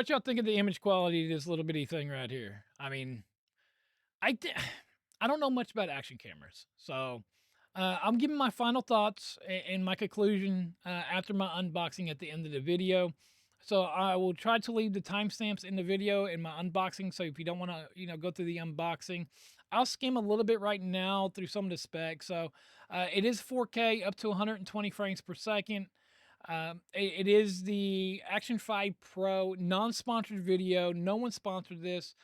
what y'all think of the image quality of this little bitty thing right here? I mean, I di I don't know much about action cameras, so, I'm giving my final thoughts and my conclusion, after my unboxing at the end of the video. So, I will try to leave the timestamps in the video in my unboxing, so if you don't wanna, go through the unboxing, I'll skim a little bit right now through some of the specs. So, it is 4K up to 120 frames per second. It is the Action 5 Pro non-sponsored video. No one sponsored this.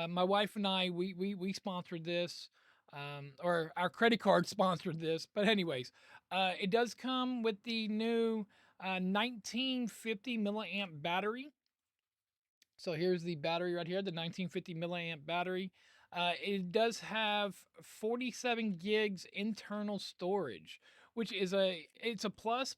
My wife and I, we sponsored this, or our credit card sponsored this. But anyways, it does come with the new 1950 milliamp battery. So here's the battery right here, the 1950 milliamp battery. It does have 47 gigs internal storage, which is it's a plus,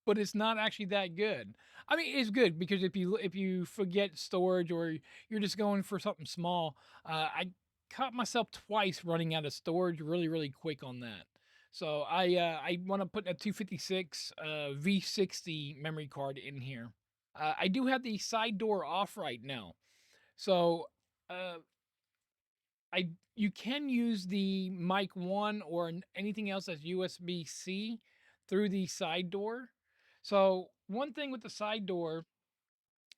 but it's not actually that good. I mean, it's good because if you forget storage or you're just going for something small, I caught myself twice running out of storage really quick on that. So I want to put a 256 V60 memory card in here. I do have the side door off right now, so uh, I you can use the mic one or anything else that's USB C through the side door. So one thing with the side door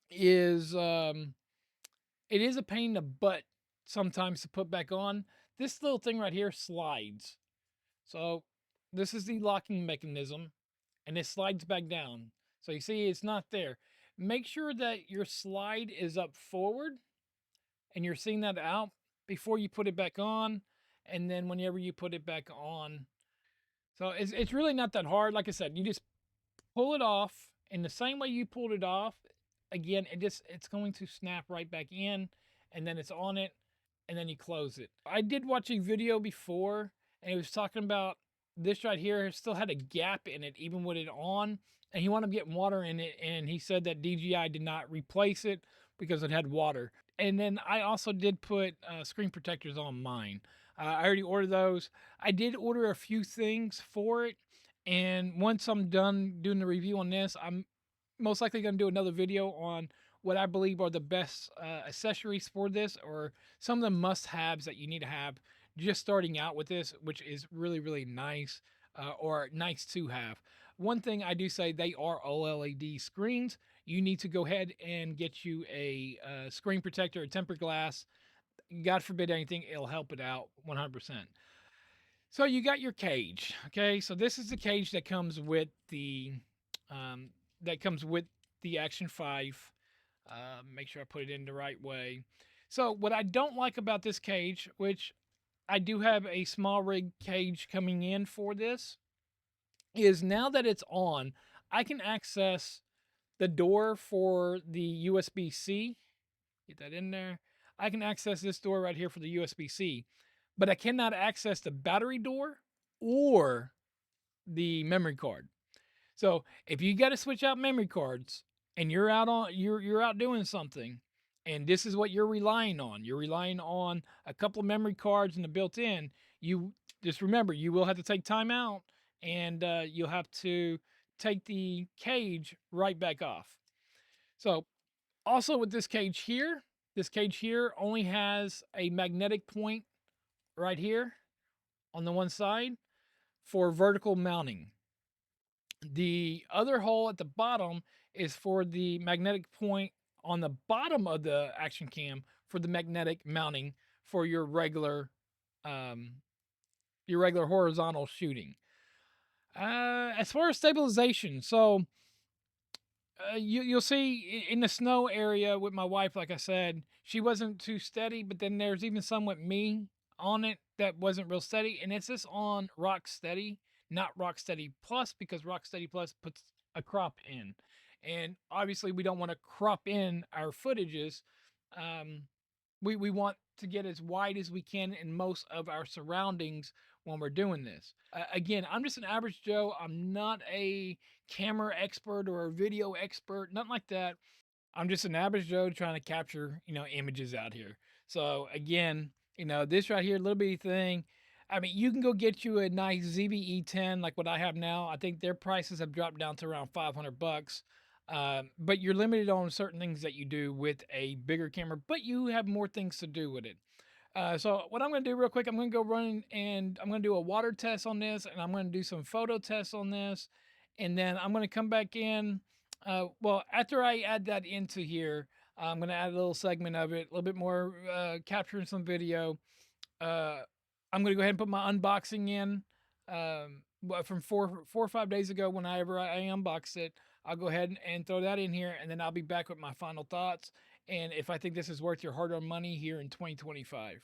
is it is a pain in the butt sometimes to put back on. This little thing right here slides. So this is the locking mechanism and it slides back down. So you see it's not there. Make sure that your slide is up forward and you're seeing that out before you put it back on, and then whenever you put it back on. So it's really not that hard. Like I said, you just pull it off in the same way you pulled it off. Again, it's going to snap right back in, and then it's on it, and then you close it. I did watch a video before, and it was talking about this right here still had a gap in it even with it on, and he wanted to get water in it, and he said that DJI did not replace it because it had water. And then I also did put screen protectors on mine. I already ordered those. I did order a few things for it, and once I'm done doing the review on this, I'm most likely going to do another video on what I believe are the best accessories for this, or some of the must-haves that you need to have just starting out with this, which is really nice, or nice to have. One thing I do say, they are OLED screens. You need to go ahead and get you a screen protector, a tempered glass. God forbid anything, it'll help it out 100%. So you got your cage, okay? So this is the cage that comes with the um, Action 5. Make sure I put it in the right way. So what I don't like about this cage, which I do have a small rig cage coming in for this, is now that it's on, I can access the door for the USB-C. Get that in there. I can access this door right here for the USB-C, but I cannot access the battery door or the memory card. So if you got to switch out memory cards and you're out doing something, and this is what you're relying on a couple of memory cards and the built-in. You just remember you will have to take time out, and you'll have to take the cage right back off. So also with this cage here only has a magnetic point right here on the one side for vertical mounting. The other hole at the bottom is for the magnetic point on the bottom of the action cam for the magnetic mounting for um, your regular horizontal shooting. As far as stabilization, so you'll see in the snow area with my wife, like I said, she wasn't too steady, but then there's even some with me on it that wasn't real steady, and it's just on RockSteady, not RockSteady Plus, because RockSteady Plus puts a crop in, and obviously we don't want to crop in our footages. Um, we want to get as wide as we can in most of our surroundings when we're doing this. Again, I'm just an average Joe. I'm not a camera expert or a video expert, nothing like that. I'm just an average Joe trying to capture, images out here. So again, this right here, little bitty thing. I mean, you can go get you a nice ZBE 10 like what I have now. I think their prices have dropped down to around 500 bucks. But you're limited on certain things that you do with a bigger camera, but you have more things to do with it. So what I'm going to do real quick, I'm going to go run and I'm going to do a water test on this, and I'm going to do some photo tests on this, and then I'm going to come back in. Well, after I add that into here, I'm going to add a little segment of it, a little bit more capturing some video. uh, I'm gonna go ahead and put my unboxing in. From 4 or 5 days ago, whenever I unboxed it, I'll go ahead and throw that in here, and then I'll be back with my final thoughts and if I think this is worth your hard-earned money here in 2025.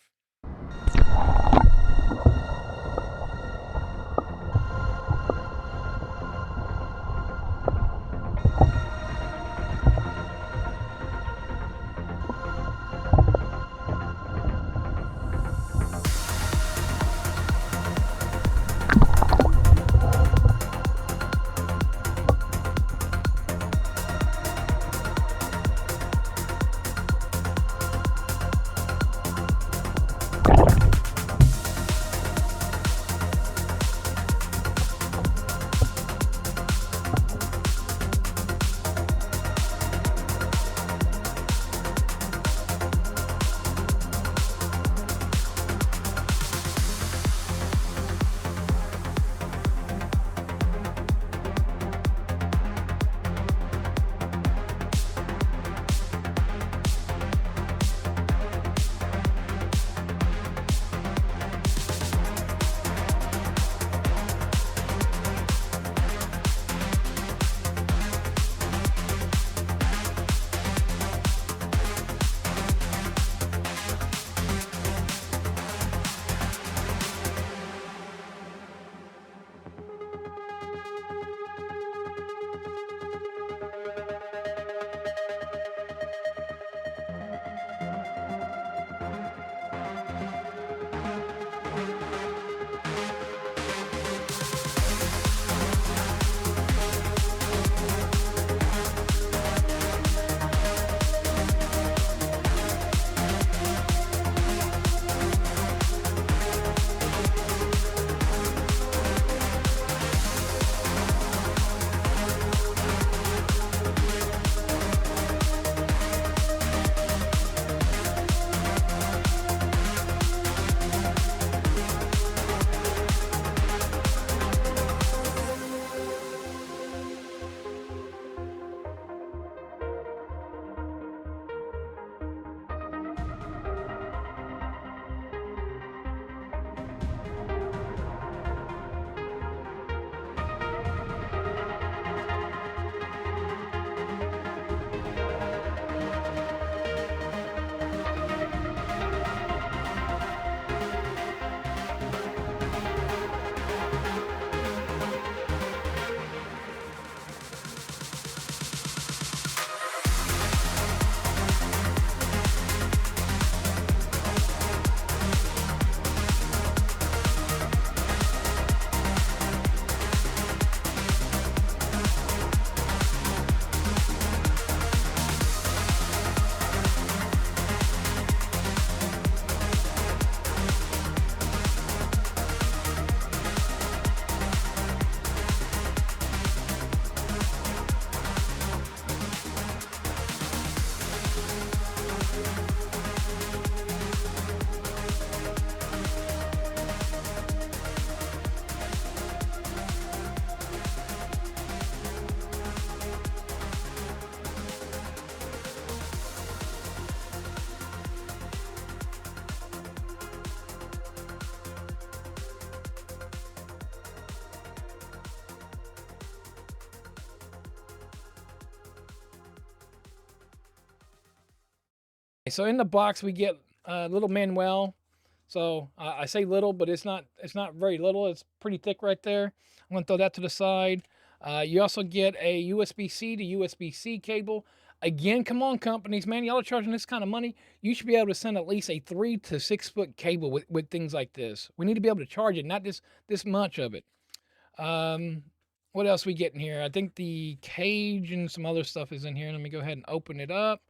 So in the box we get a little manual. So I say little, but it's not very little. It's pretty thick right there. I'm gonna throw that to the side. You also get a USB-C to USB-C cable. Again, come on, companies, man, y'all are charging this kind of money. You should be able to send at least a 3 to 6 foot cable with things like this. We need to be able to charge it, not this much of it. Um, what else we get in here? I think the cage and some other stuff is in here. Let me go ahead and open it up.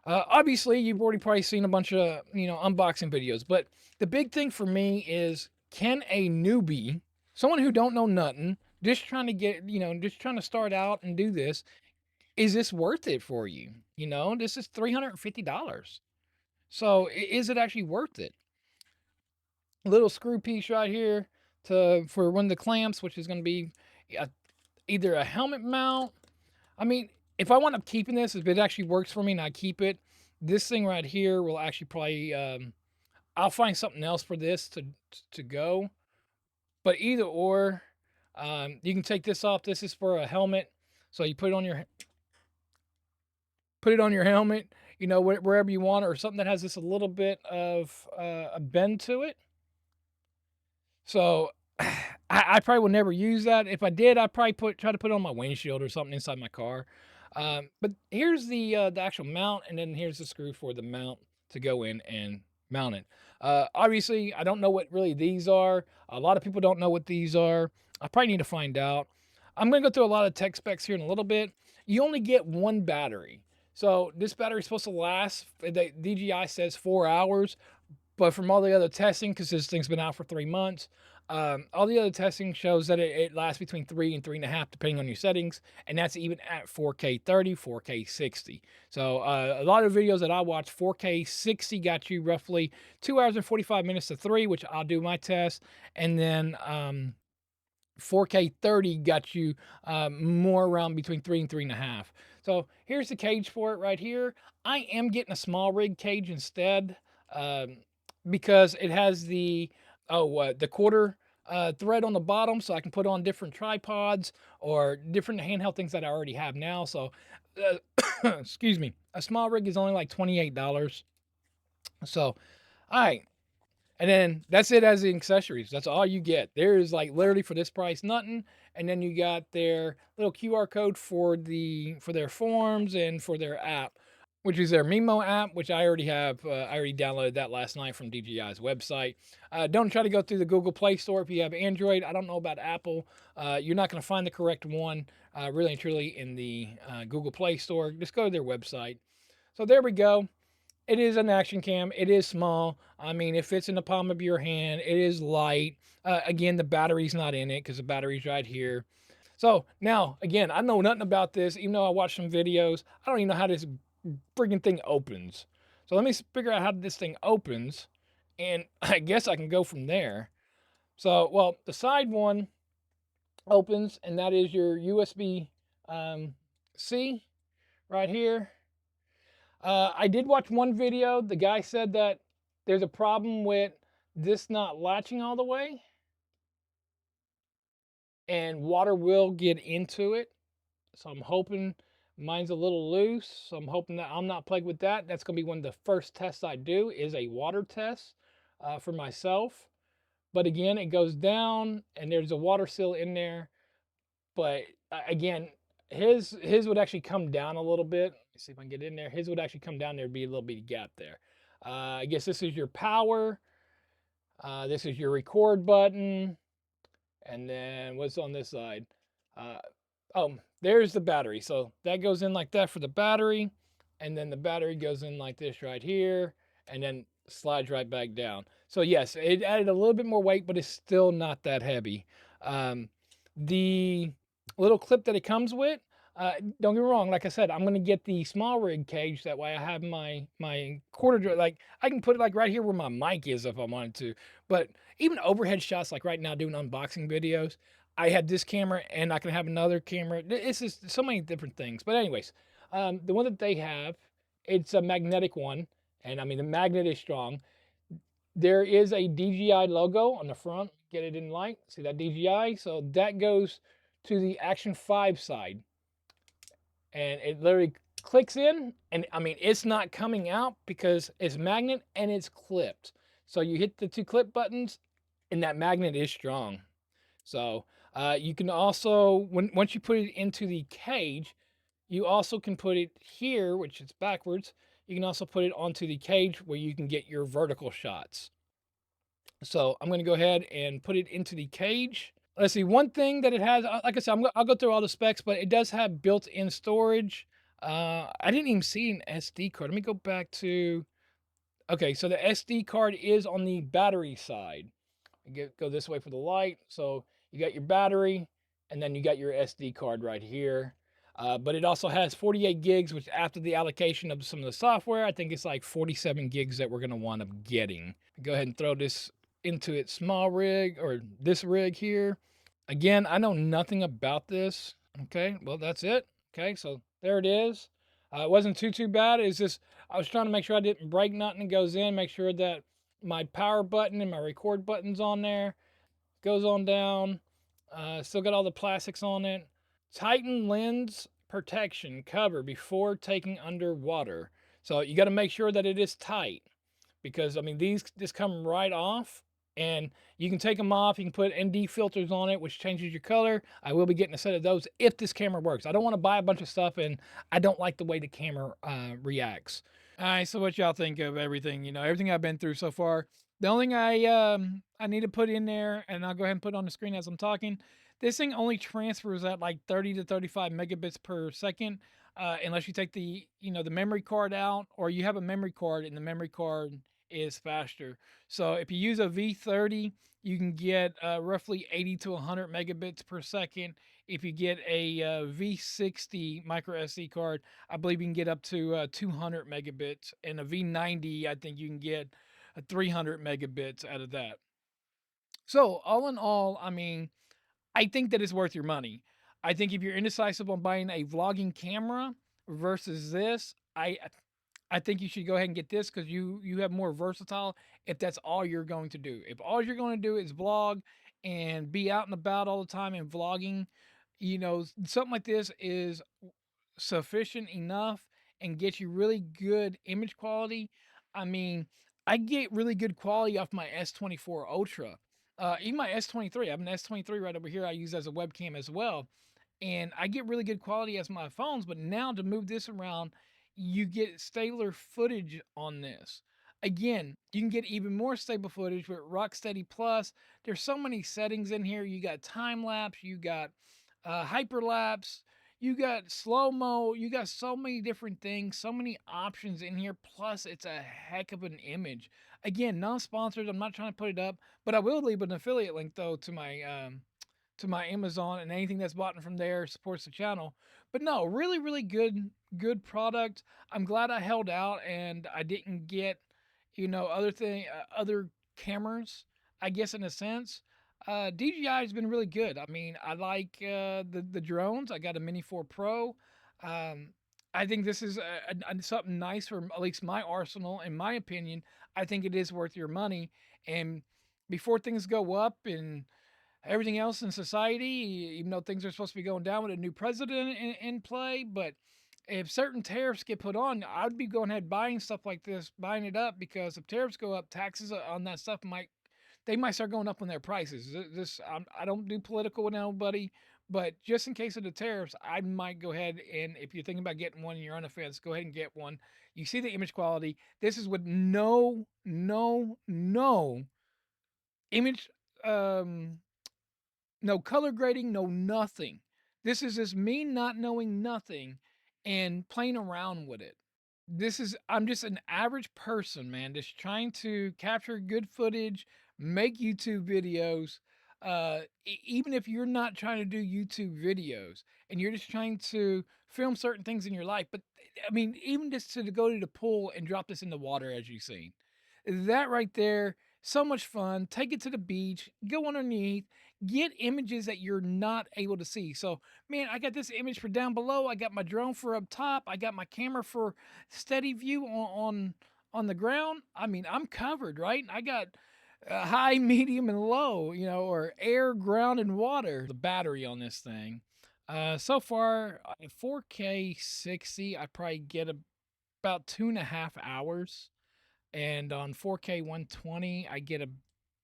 Obviously, you've already probably seen a bunch of unboxing videos, but the big thing for me is, can a newbie, someone who don't know nothing, just trying to start out and do this, is this worth it for you? You know, this is $350. So is it actually worth it? Little screw piece right here for one of the clamps, which is going to be uh, either a helmet mount. I mean, if I wind up keeping this, if it actually works for me and I keep it, this thing right here will actually probably, I'll find something else for this to go. But either or, you can take this off. This is for a helmet, so you put it on your helmet. You know, wherever you want, or something that has this a little bit of a bend to it. So I probably will never use that. If I did, I'd probably try to put it on my windshield or something inside my car. But here's the actual mount, and then here's the screw for the mount to go in and mount it. Obviously, I don't know what really these are. A lot of people don't know what these are. I probably need to find out. I'm going to go through a lot of tech specs here in a little bit. You only get one battery. So this battery is supposed to last, the DJI says 4 hours. But from all the other testing, because this thing's been out for 3 months, all the other testing shows that it lasts between 3 and 3.5, depending on your settings, and that's even at 4K 30, 4K 60. So a lot of videos that I watch, 4K 60 got you roughly 2 hours and 45 minutes to 3, which I'll do my test, and then 4K 30 got you more around between 3 and 3.5. So here's the cage for it right here. I am getting a small rig cage instead, um, because it has the quarter thread on the bottom, so I can put on different tripods or different handheld things that I already have now. So excuse me, a small rig is only like $28. So all right, and then that's it as the accessories. That's all you get. There is like literally for this price nothing. And then you got their little QR code for their forms and for their app, which is their Mimo app, which I already have. I already downloaded that last night from DJI's website. Don't try to go through the Google Play Store if you have Android. I don't know about Apple. You're not going to find the correct one, really and truly, in the Google Play Store. Just go to their website. So there we go. It is an action cam. It is small. I mean, it fits in the palm of your hand. It is light. Again, the battery's not in it because the battery's right here. So now, again, I know nothing about this, even though I watched some videos. I don't even know how this friggin' thing opens. So let me figure out how this thing opens, and I guess I can go from there. So, well, the side one opens, and that is your USB C right here. I did watch one video. The guy said that there's a problem with this not latching all the way, and water will get into it. So I'm hoping mine's a little loose. So I'm hoping that I'm not plagued with that. That's going to be one of the first tests I do is a water test for myself. But again, it goes down, and there's a water seal in there. But again, his would actually come down a little bit. Let's see if I can get in there. His would actually come down. There'd be a little bitty gap there. I guess this is your power. This is your record button. And then what's on this side? Uh, oh, there's the battery. So that goes in like that for the battery. And then the battery goes in like this right here. And then slides right back down. So yes, it added a little bit more weight, but it's still not that heavy. The little clip that it comes with, don't get me wrong, like I said, I'm gonna get the small rig cage. That way I have my quarter, like I can put it like right here where my mic is if I wanted to. But even overhead shots, like right now doing unboxing videos, I had this camera and I can have another camera. It's just so many different things. But anyways, the one that they have, it's a magnetic one, and I mean the magnet is strong. There is a DJI logo on the front. Get it in light. See that DJI? So that goes to the Action 5 side. And it literally clicks in. And I mean, it's not coming out because it's magnet and it's clipped. So you hit the two clip buttons and that magnet is strong. So you can also, once you put it into the cage, you also can put it here, which is backwards. You can also put it onto the cage where you can get your vertical shots. So I'm going to go ahead and put it into the cage. Let's see, one thing that it has, like I said, I'll go through all the specs, but it does have built-in storage. I didn't even see an SD card. Let me go back to, okay, so the SD card is on the battery side. Go this way for the light. So you got your battery, and then you got your SD card right here. But it also has 48 gigs, which after the allocation of some of the software, I think it's like 47 gigs that we're going to wind up getting. Go ahead and throw this into its small rig or this rig here. Again, I know nothing about this. Okay, well, that's it. Okay, so there it is. It wasn't too bad. It's just I was trying to make sure I didn't break nothing that goes in, make sure that my power button and my record button's on there. Goes on down. Still got all the plastics on it. Tighten lens protection cover before taking underwater. So you got to make sure that it is tight because I mean these just come right off and you can take them off. You can put ND filters on it, which changes your color. I will be getting a set of those if this camera works. I don't want to buy a bunch of stuff and I don't like the way the camera reacts. All right, so what y'all think of everything? You know, everything I've been through so far. The only thing I need to put in there, and I'll go ahead and put it on the screen as I'm talking. This thing only transfers at like 30 to 35 megabits per second, unless you take the memory card out, or you have a memory card, and the memory card is faster. So if you use a V30, you can get roughly 80 to 100 megabits per second. If you get a V60 micro SD card, I believe you can get up to 200 megabits, and a V90, I think you can get 300 megabits out of that. So all in all, I mean, I think that it's worth your money. I think if you're indecisive on buying a vlogging camera versus this, I think you should go ahead and get this because you have more versatile if that's all you're going to do. If all you're going to do is vlog and be out and about all the time and vlogging, something like this is sufficient enough and get you really good image quality. I mean, I get really good quality off my S24 Ultra. Even my S23, I have an S23 right over here I use as a webcam as well. And I get really good quality as my phones, but now to move this around, you get stabler footage on this. Again, you can get even more stable footage with RockSteady Plus. There's so many settings in here. You got time lapse, you got hyperlapse, you got slow mo, you got so many different things, so many options in here. Plus, it's a heck of an image. Again, non-sponsored. I'm not trying to put it up, but I will leave an affiliate link though to my Amazon, and anything that's bought from there supports the channel. But no, really good product. I'm glad I held out and I didn't get other cameras. I guess in a sense, DJI has been really good. I mean, I like the drones. I got a Mini 4 Pro. Um, I think this is something nice for at least my arsenal. In my opinion, I think it is worth your money. And before things go up and everything else in society, even though things are supposed to be going down with a new president in play. But if certain tariffs get put on, I'd be going ahead buying stuff like this, buying it up because if tariffs go up, taxes on that stuff might start going up on their prices. I don't do political with nobody, but just in case of the tariffs, I might go ahead and if you're thinking about getting one and you're on the fence, go ahead and get one. You see the image quality. This is with no image um no color grading, no nothing. This is just me not knowing nothing and playing around with it. I'm just an average person, man, just trying to capture good footage, make YouTube videos. Even if you're not trying to do YouTube videos and you're just trying to film certain things in your life, but I mean, even just to go to the pool and drop this in the water as you've seen, that right there, so much fun. Take it to the beach, go underneath, get images that you're not able to see. So, man, I got this image for down below. I got my drone for up top. I got my camera for steady view on the ground. I mean, I'm covered, right? I got high, medium, and low, or air, ground, and water. The battery on this thing. So far, 4K 60, I probably get about 2.5 hours, and on 4K 120, I get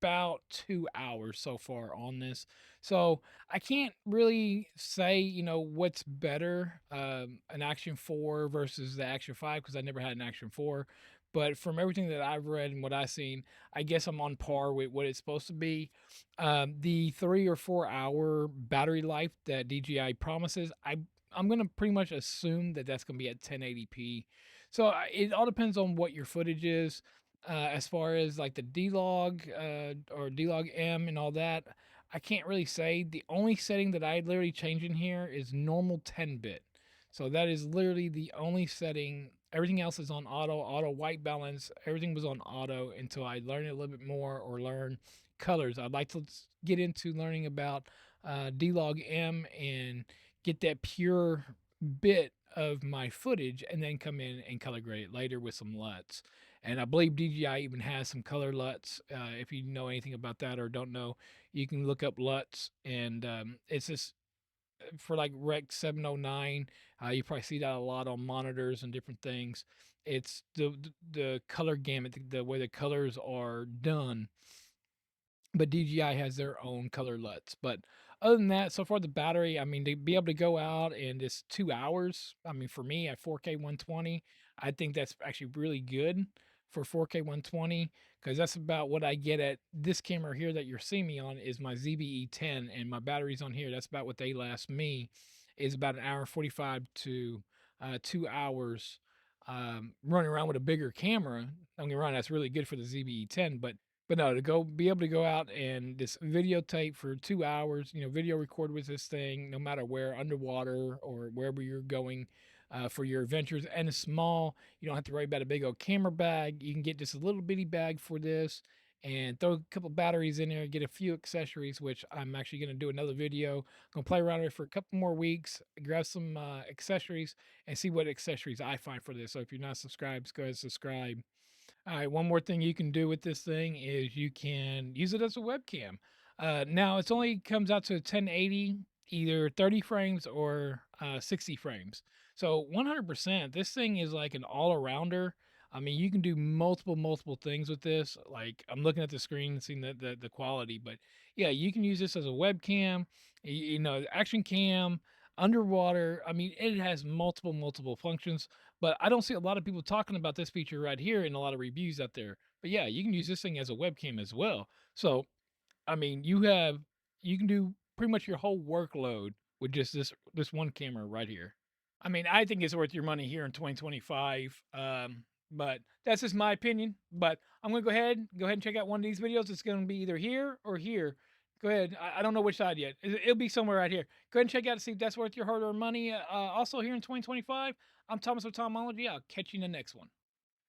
about 2 hours so far on this. So I can't really say, what's better, an Action 4 versus the Action 5 because I never had an Action 4. But from everything that I've read and what I've seen, I guess I'm on par with what it's supposed to be. The 3 or 4 hour battery life that DJI promises, I'm gonna pretty much assume that that's gonna be at 1080p. So it all depends on what your footage is. As far as like the D-Log or D-Log M and all that, I can't really say. The only setting that I literally change in here is normal 10 bit. So that is literally the only setting. Everything else is on auto white balance. Everything was on auto until I learned a little bit more or learn colors. I'd like to get into learning about D-Log M and get that pure bit of my footage and then come in and color grade it later with some LUTs. And I believe DJI even has some color LUTs. If you know anything about that or don't know, you can look up LUTs, and it's just for like Rec 709. You probably see that a lot on monitors and different things. It's the color gamut, the way the colors are done, but DJI has their own color LUTs. But other than that, so far the battery, I mean, to be able to go out and it's 2 hours. I mean, for me at 4K 120, I think that's actually really good for 4K 120 because that's about what I get at this camera here that you're seeing me on is my ZBE 10, and my batteries on here. That's about what they last me is about an hour 45 to 2 hours. Running around with a bigger camera, don't get me wrong, that's really good for the ZBE 10, but no, to go be able to go out and this videotape for 2 hours, video record with this thing, no matter where, underwater or wherever you're going for your adventures. And it's small. You don't have to worry about a big old camera bag. You can get just a little bitty bag for this and throw a couple batteries in there, get a few accessories, which I'm actually going to do another video. I'm going to play around with it for a couple more weeks, grab some accessories, and see what accessories I find for this. So if you're not subscribed, go ahead and subscribe. All right, one more thing you can do with this thing is you can use it as a webcam. Now it's only comes out to 1080, either 30 frames or 60 frames. So 100%, this thing is like an all-arounder. I mean, you can do multiple things with this. Like I'm looking at the screen and seeing the quality, but yeah, you can use this as a webcam, action cam, underwater. I mean, it has multiple functions, but I don't see a lot of people talking about this feature right here in a lot of reviews out there. But yeah, you can use this thing as a webcam as well. So, I mean, you can do pretty much your whole workload with just this one camera right here. I mean, I think it's worth your money here in 2025. But that's just my opinion. But I'm gonna go ahead and check out one of these videos. It's gonna be either here or here. Go ahead. I don't know which side yet. It'll be somewhere right here. Go ahead and check out to see if that's worth your hard-earned money. Also here in 2025, I'm Thomas with Tomology. I'll catch you in the next one.